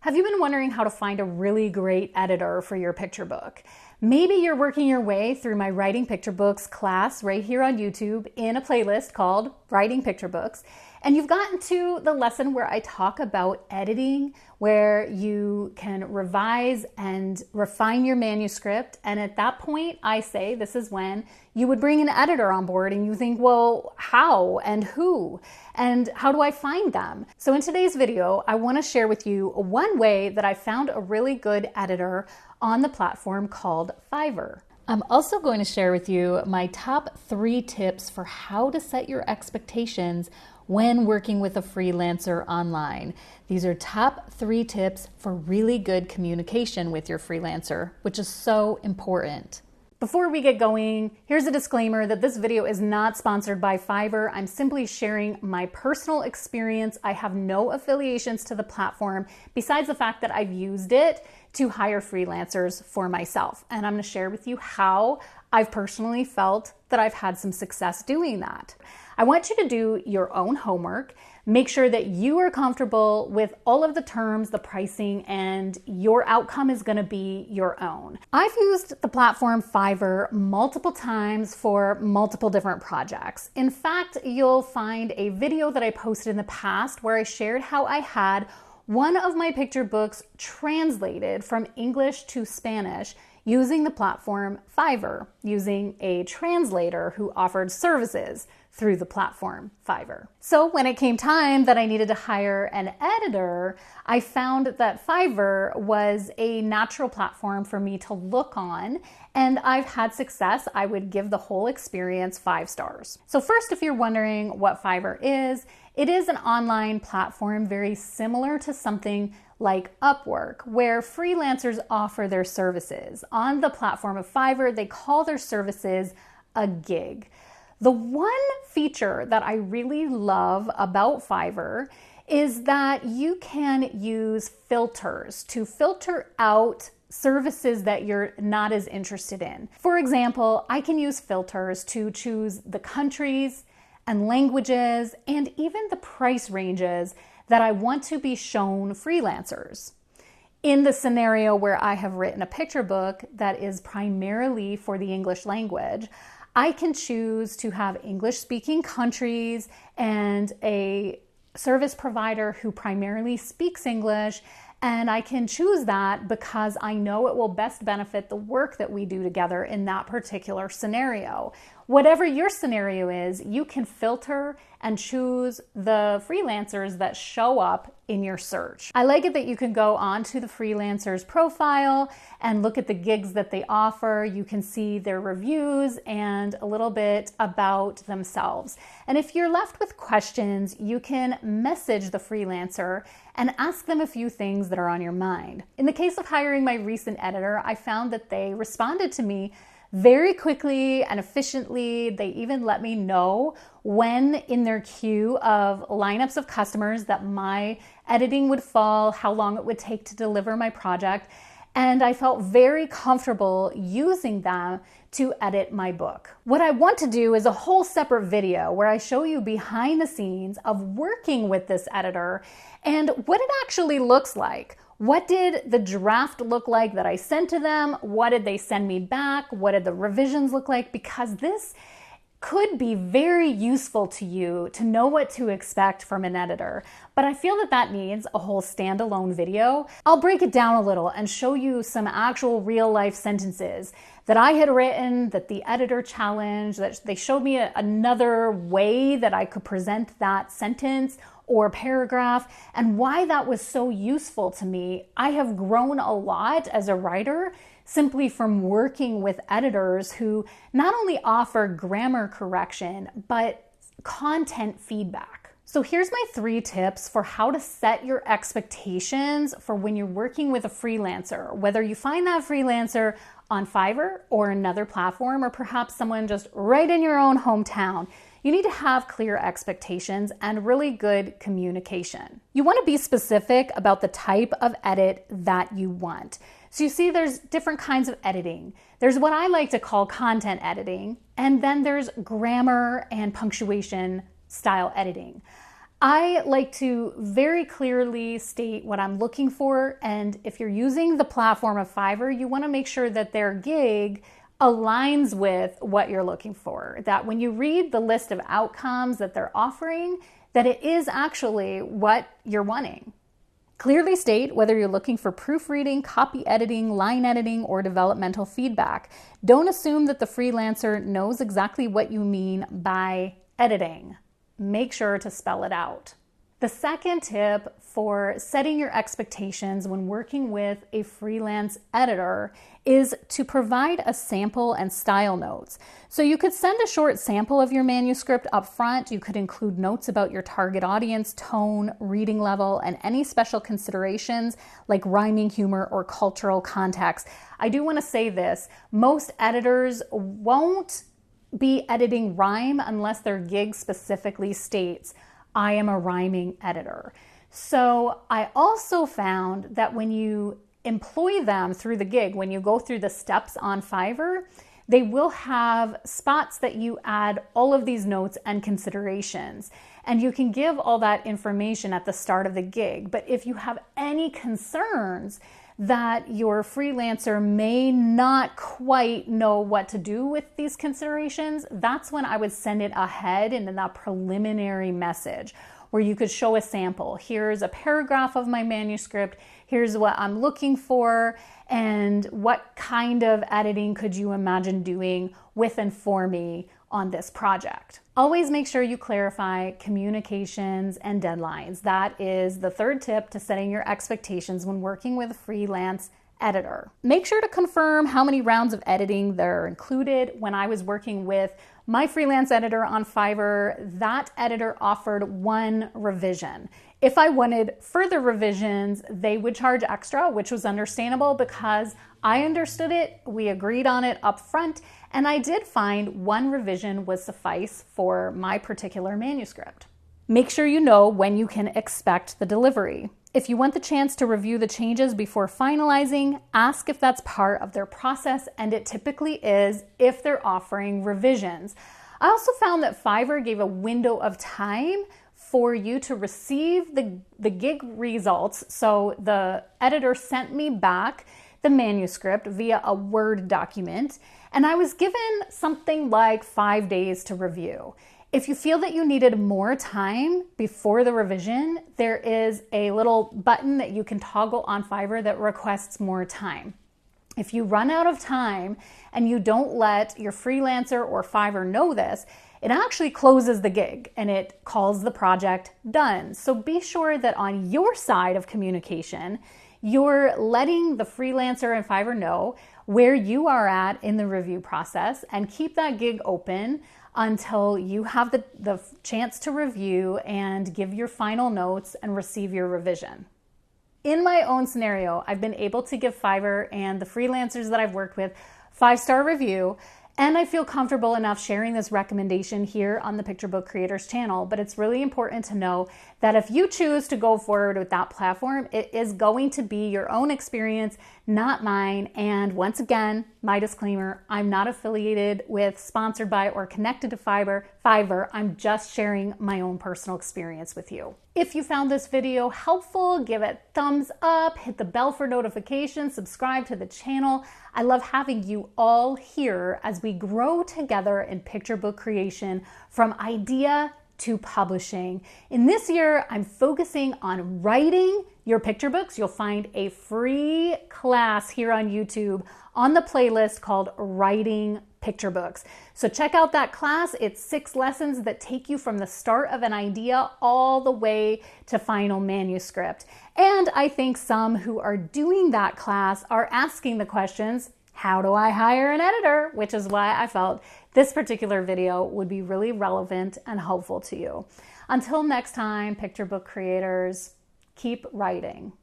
Have you been wondering how to find a really great editor for your picture book? Maybe you're working your way through my Writing Picture Books class right here on YouTube in a playlist called Writing Picture Books, and you've gotten to the lesson where I talk about editing, where you can revise and refine your manuscript, and at that point I say this is when you would bring an editor on board and you think, well, how and who and how do I find them? So in today's video, I want to share with you one way that I found a really good editor on the platform called Fiverr. I'm also going to share with you my top 3 tips for how to set your expectations when working with a freelancer online. These are top 3 tips for really good communication with your freelancer, which is so important. Before we get going, here's a disclaimer that this video is not sponsored by Fiverr. I'm simply sharing my personal experience. I have no affiliations to the platform besides the fact that I've used it to hire freelancers for myself. And I'm going to share with you how I've personally felt that I've had some success doing that. I want you to do your own homework. Make sure that you are comfortable with all of the terms, the pricing, and your outcome is going to be your own. I've used the platform Fiverr multiple times for multiple different projects. In fact, you'll find a video that I posted in the past where I shared how I had one of my picture books translated from English to Spanish using the platform Fiverr, using a translator who offered services through the platform Fiverr. So when it came time that I needed to hire an editor, I found that Fiverr was a natural platform for me to look on, and I've had success. I would give the whole experience 5 stars. So first, if you're wondering what Fiverr is, it is an online platform very similar to something like Upwork, where freelancers offer their services. On the platform of Fiverr, they call their services a gig. The one feature that I really love about Fiverr is that you can use filters to filter out services that you're not as interested in. For example, I can use filters to choose the countries and languages and even the price ranges that I want to be shown freelancers. In the scenario where I have written a picture book that is primarily for the English language, I can choose to have English-speaking countries and a service provider who primarily speaks English, and I can choose that because I know it will best benefit the work that we do together in that particular scenario. Whatever your scenario is, you can filter and choose the freelancers that show up in your search. I like it that you can go onto the freelancer's profile and look at the gigs that they offer. You can see their reviews and a little bit about themselves. And if you're left with questions, you can message the freelancer and ask them a few things that are on your mind. In the case of hiring my recent editor, I found that they responded to me very quickly and efficiently. They even let me know when in their queue of lineups of customers that my editing would fall, how long it would take to deliver my project, and I felt very comfortable using them to edit my book. What I want to do is a whole separate video where I show you behind the scenes of working with this editor and what it actually looks like. What did the draft look like that I sent to them? What did they send me back? What did the revisions look like? Because this could be very useful to you to know what to expect from an editor. But I feel that that needs a whole standalone video. I'll break it down a little and show you some actual real life sentences that I had written, that the editor challenged, that they showed me another way that I could present that sentence or paragraph, and why that was so useful to me. I have grown a lot as a writer simply from working with editors who not only offer grammar correction, but content feedback. So here's my 3 tips for how to set your expectations for when you're working with a freelancer, whether you find that freelancer on Fiverr or another platform, or perhaps someone just right in your own hometown. You need to have clear expectations and really good communication. You want to be specific about the type of edit that you want. So you see there's different kinds of editing. There's what I like to call content editing, and then there's grammar and punctuation style editing. I like to very clearly state what I'm looking for, and if you're using the platform of Fiverr, you want to make sure that their gig aligns with what you're looking for, that when you read the list of outcomes that they're offering, that it is actually what you're wanting. Clearly state whether you're looking for proofreading, copy editing, line editing, or developmental feedback. Don't assume that the freelancer knows exactly what you mean by editing. Make sure to spell it out. The second tip for setting your expectations when working with a freelance editor is to provide a sample and style notes. So you could send a short sample of your manuscript up front. You could include notes about your target audience, tone, reading level, and any special considerations like rhyming humor or cultural context. I do want to say this, most editors won't be editing rhyme unless their gig specifically states, I am a rhyming editor. So I also found that when you employ them through the gig, when you go through the steps on Fiverr, they will have spots that you add all of these notes and considerations. And you can give all that information at the start of the gig. But if you have any concerns that your freelancer may not quite know what to do with these considerations, that's when I would send it ahead in that preliminary message where you could show a sample. Here's a paragraph of my manuscript. Here's what I'm looking for. And what kind of editing could you imagine doing with and for me on this project? Always make sure you clarify communications and deadlines. That is the third tip to setting your expectations when working with a freelance editor. Make sure to confirm how many rounds of editing there are included. When I was working with my freelance editor on Fiverr, that editor offered 1 revision. If I wanted further revisions, they would charge extra, which was understandable because I understood it, we agreed on it up front, and I did find 1 revision would suffice for my particular manuscript. Make sure you know when you can expect the delivery. If you want the chance to review the changes before finalizing, ask if that's part of their process, and it typically is if they're offering revisions. I also found that Fiverr gave a window of time for you to receive the gig results. So the editor sent me back the manuscript via a Word document, and I was given something like 5 days to review. If you feel that you needed more time before the revision, there is a little button that you can toggle on Fiverr that requests more time. If you run out of time and you don't let your freelancer or Fiverr know this, it actually closes the gig and it calls the project done. So be sure that on your side of communication, you're letting the freelancer and Fiverr know where you are at in the review process, and keep that gig open until you have the chance to review and give your final notes and receive your revision. In my own scenario, I've been able to give Fiverr and the freelancers that I've worked with 5-star review, and I feel comfortable enough sharing this recommendation here on the Picture Book Creators channel. But it's really important to know that if you choose to go forward with that platform, it is going to be your own experience, not mine. And once again, my disclaimer, I'm not affiliated with, sponsored by, or connected to Fiverr. I'm just sharing my own personal experience with you. If you found this video helpful, give it a thumbs up, hit the bell for notifications, subscribe to the channel. I love having you all here as we grow together in picture book creation from idea to publishing. In this year, I'm focusing on writing your picture books. You'll find a free class here on YouTube on the playlist called Writing Picture Books. So check out that class. It's 6 lessons that take you from the start of an idea all the way to final manuscript. And I think some who are doing that class are asking the questions, how do I hire an editor? Which is why I felt this particular video would be really relevant and helpful to you. Until next time, picture book creators, keep writing.